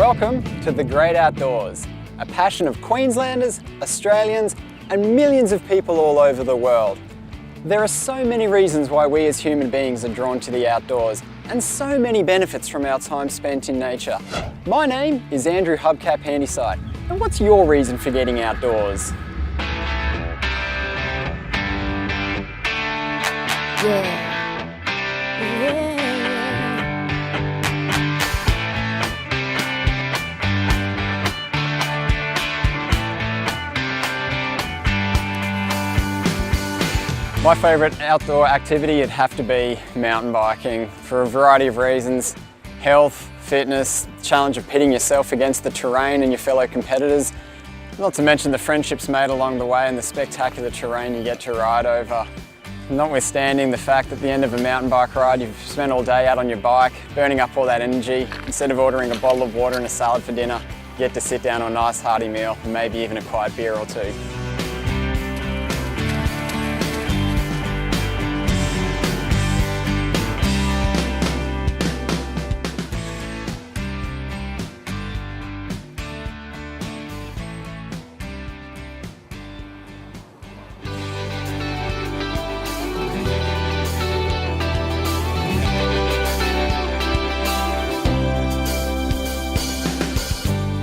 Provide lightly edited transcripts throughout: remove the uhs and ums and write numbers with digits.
Welcome to the great outdoors, a passion of Queenslanders, Australians and millions of people all over the world. There are so many reasons why we as human beings are drawn to the outdoors and so many benefits from our time spent in nature. My name is Andrew Hubcap Handyside, and what's your reason for getting outdoors? My favourite outdoor activity would have to be mountain biking for a variety of reasons. Health, fitness, challenge of pitting yourself against the terrain and your fellow competitors. Not to mention the friendships made along the way and the spectacular terrain you get to ride over. Notwithstanding the fact that at the end of a mountain bike ride you've spent all day out on your bike, burning up all that energy. Instead of ordering a bottle of water and a salad for dinner, you get to sit down on a nice hearty meal and maybe even a quiet beer or two.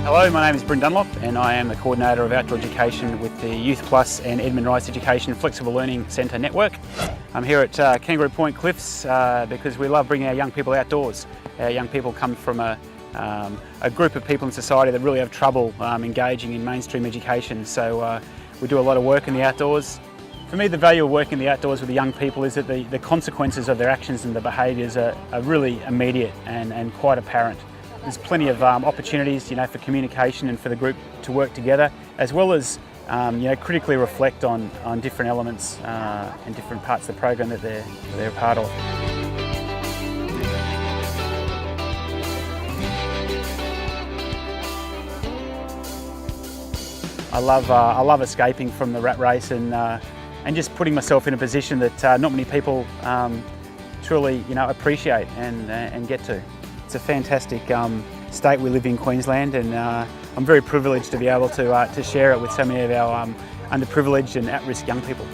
Hello, my name is Bryn Dunlop and I am the Coordinator of Outdoor Education with the Youth Plus and Edmund Rice Education Flexible Learning Centre network. I'm here at Kangaroo Point Cliffs because we love bringing our young people outdoors. Our young people come from a group of people in society that really have trouble engaging in mainstream education, so we do a lot of work in the outdoors. For me, the value of working in the outdoors with the young people is that the consequences of their actions and the behaviours are really immediate and quite apparent. There's plenty of opportunities, for communication and for the group to work together, as well as, critically reflect on different elements and different parts of the program that they're a part of. I love escaping from the rat race and just putting myself in a position that not many people truly, appreciate and get to. It's a fantastic state we live in, Queensland, and I'm very privileged to be able to share it with so many of our underprivileged and at-risk young people.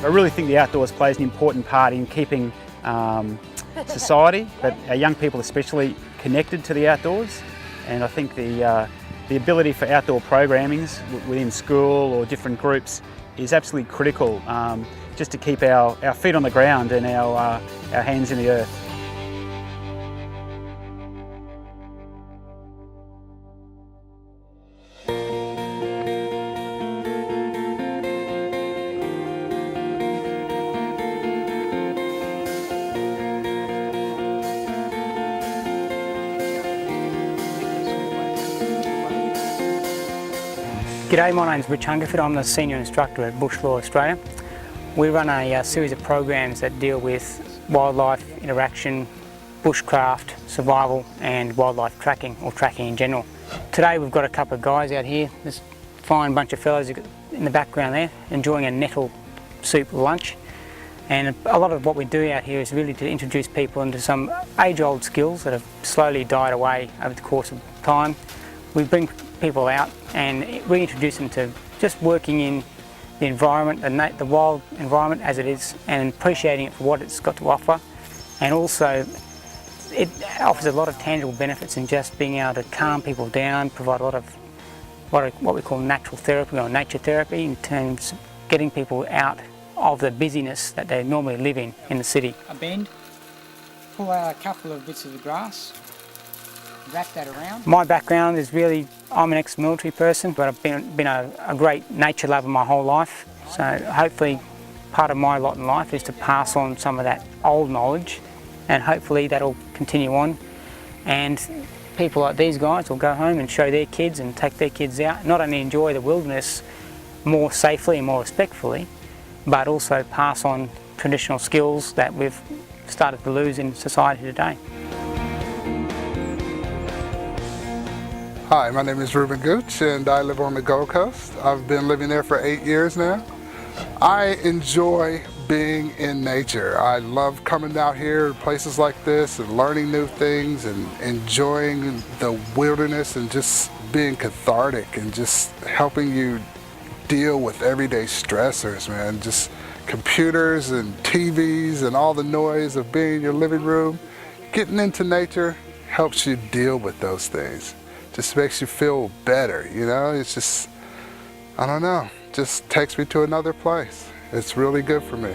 I really think the outdoors plays an important part in keeping society, but our young people especially, connected to the outdoors, and I think the ability for outdoor programmings within school or different groups is absolutely critical just to keep our feet on the ground and our hands in the earth. G'day, my name's Rich Hungerford. I'm the Senior Instructor at Bush Law Australia. We run a series of programs that deal with wildlife interaction, bushcraft, survival and wildlife tracking, or tracking in general. Today we've got a couple of guys out here, this fine bunch of fellows in the background there, enjoying a nettle soup lunch. And a lot of what we do out here is really to introduce people into some age-old skills that have slowly died away over the course of time. We bring people out and reintroduce them to just working in the environment, the wild environment as it is, and appreciating it for what it's got to offer. And also it offers a lot of tangible benefits in just being able to calm people down, provide a lot of what we call natural therapy or nature therapy, in terms of getting people out of the busyness that they normally live in the city. A bend, pull out a couple of bits of the grass, wrap that around. My background is really, I'm an ex-military person, but I've been a great nature lover my whole life. So hopefully part of my lot in life is to pass on some of that old knowledge, and hopefully that'll continue on. And people like these guys will go home and show their kids and take their kids out, not only enjoy the wilderness more safely and more respectfully, but also pass on traditional skills that we've started to lose in society today. Hi, my name is Ruben Gooch and I live on the Gold Coast. I've been living there for 8 years now. I enjoy being in nature. I love coming out here to places like this and learning new things and enjoying the wilderness and just being cathartic and just helping you deal with everyday stressors, man. Just computers and TVs and all the noise of being in your living room. Getting into nature helps you deal with those things. Just makes you feel better, you know? It's just, I don't know, just takes me to another place. It's really good for me.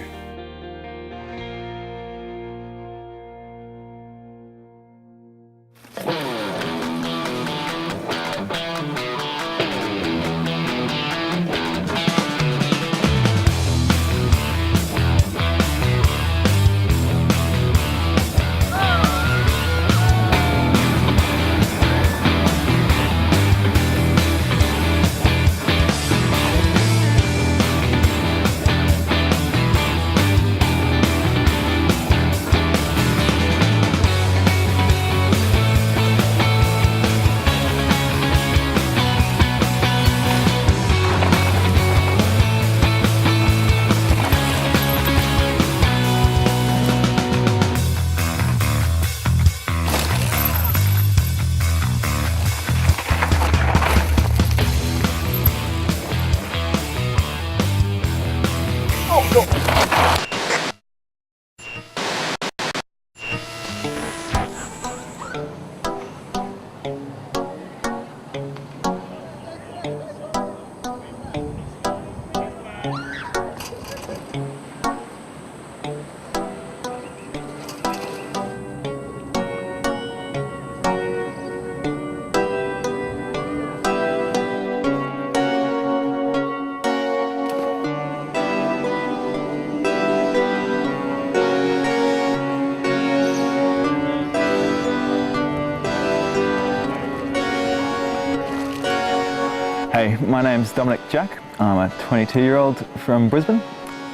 Hey, my name's Dominic Jack. I'm a 22-year-old from Brisbane,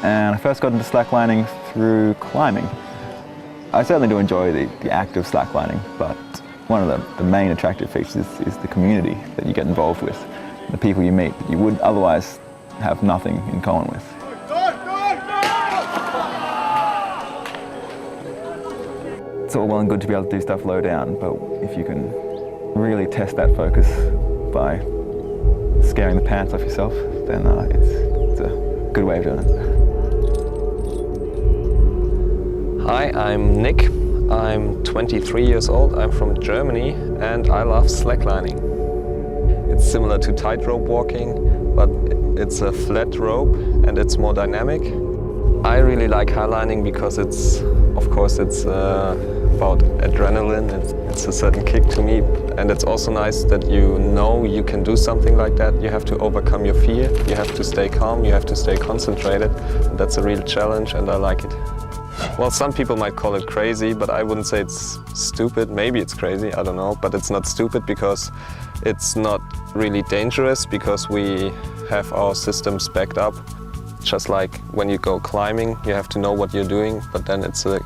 and I first got into slacklining through climbing. I certainly do enjoy the act of slacklining, but one of the main attractive features is the community that you get involved with, the people you meet that you would otherwise have nothing in common with. It's all well and good to be able to do stuff low down, but if you can really test that focus by scaring the pants off yourself, then it's a good way of doing it. Hi, I'm Nick. I'm 23 years old. I'm from Germany and I love slacklining. It's similar to tightrope walking, but it's a flat rope and it's more dynamic. I really like highlining because it's about adrenaline. It's a certain kick to me, and it's also nice that you know you can do something like that. You have to overcome your fear, you have to stay calm, you have to stay concentrated. That's a real challenge and I like it. Well, some people might call it crazy, but I wouldn't say it's stupid. Maybe it's crazy, I don't know, but it's not stupid because it's not really dangerous because we have our systems backed up. Just like when you go climbing, you have to know what you're doing, but then it's a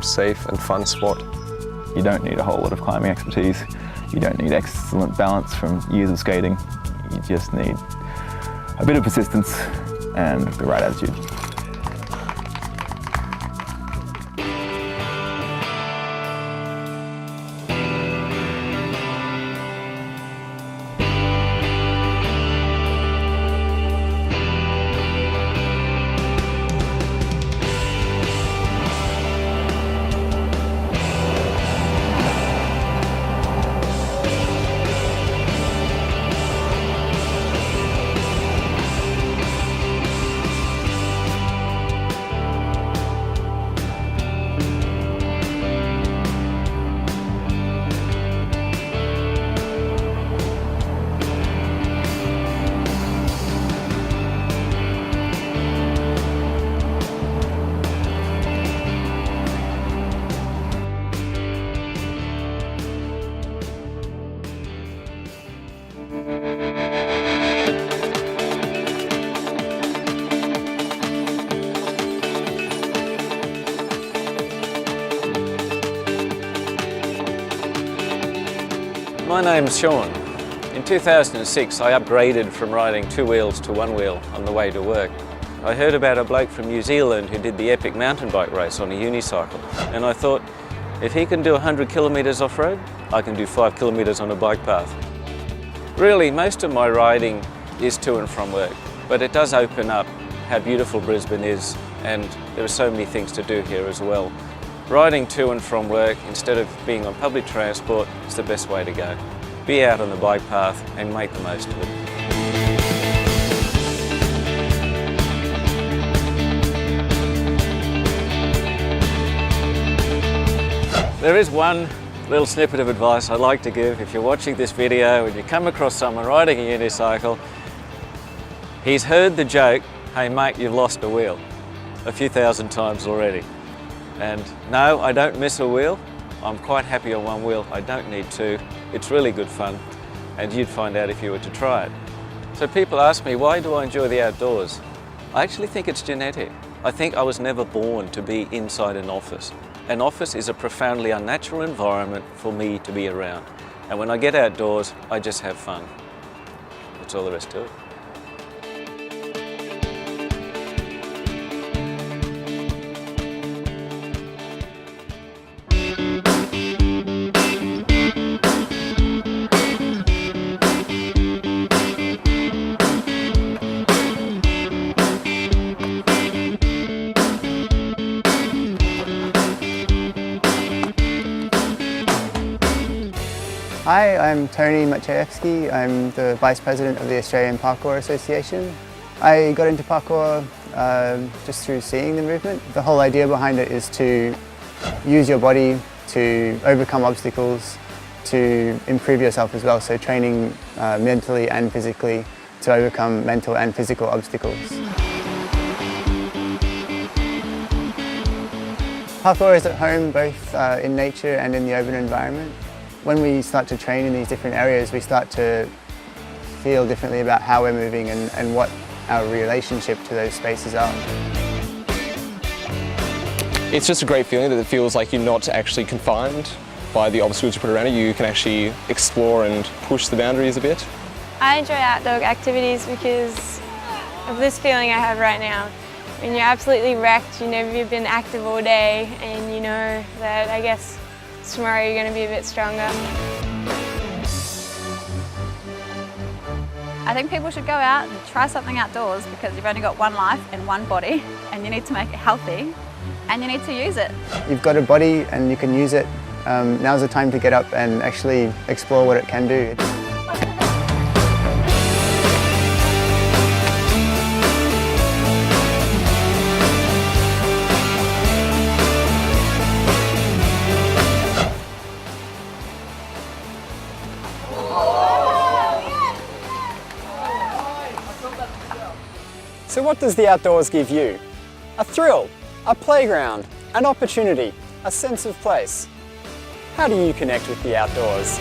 safe and fun sport. You don't need a whole lot of climbing expertise. You don't need excellent balance from years of skating. You just need a bit of persistence and the right attitude. My name's Sean. In 2006 I upgraded from riding two wheels to one wheel on the way to work. I heard about a bloke from New Zealand who did the epic mountain bike race on a unicycle, and I thought, if he can do 100 kilometres off-road, I can do 5 kilometres on a bike path. Really, most of my riding is to and from work, but it does open up how beautiful Brisbane is, and there are so many things to do here as well. Riding to and from work instead of being on public transport is the best way to go. Be out on the bike path and make the most of it. There is one little snippet of advice I'd like to give. If you're watching this video and you come across someone riding a unicycle, he's heard the joke, "Hey mate, you've lost a wheel," a few thousand times already. And no, I don't miss a wheel. I'm quite happy on one wheel. I don't need two. It's really good fun, and you'd find out if you were to try it. So people ask me, why do I enjoy the outdoors? I actually think it's genetic. I think I was never born to be inside an office. An office is a profoundly unnatural environment for me to be around. And when I get outdoors, I just have fun. That's all there is to it. Hi, I'm Tony Maciejewski. I'm the Vice President of the Australian Parkour Association. I got into parkour just through seeing the movement. The whole idea behind it is to use your body to overcome obstacles, to improve yourself as well, so training mentally and physically to overcome mental and physical obstacles. Parkour is at home both in nature and in the urban environment. When we start to train in these different areas, we start to feel differently about how we're moving and what our relationship to those spaces are. It's just a great feeling that it feels like you're not actually confined by the obstacles you put around you. You can actually explore and push the boundaries a bit. I enjoy outdoor activities because of this feeling I have right now. When you're absolutely wrecked, you know you've been active all day, and you know that, I guess, tomorrow you're going to be a bit stronger. I think people should go out and try something outdoors because you've only got one life and one body, and you need to make it healthy and you need to use it. You've got a body and you can use it. Now's the time to get up and actually explore what it can do. So what does the outdoors give you? A thrill, a playground, an opportunity, a sense of place. How do you connect with the outdoors?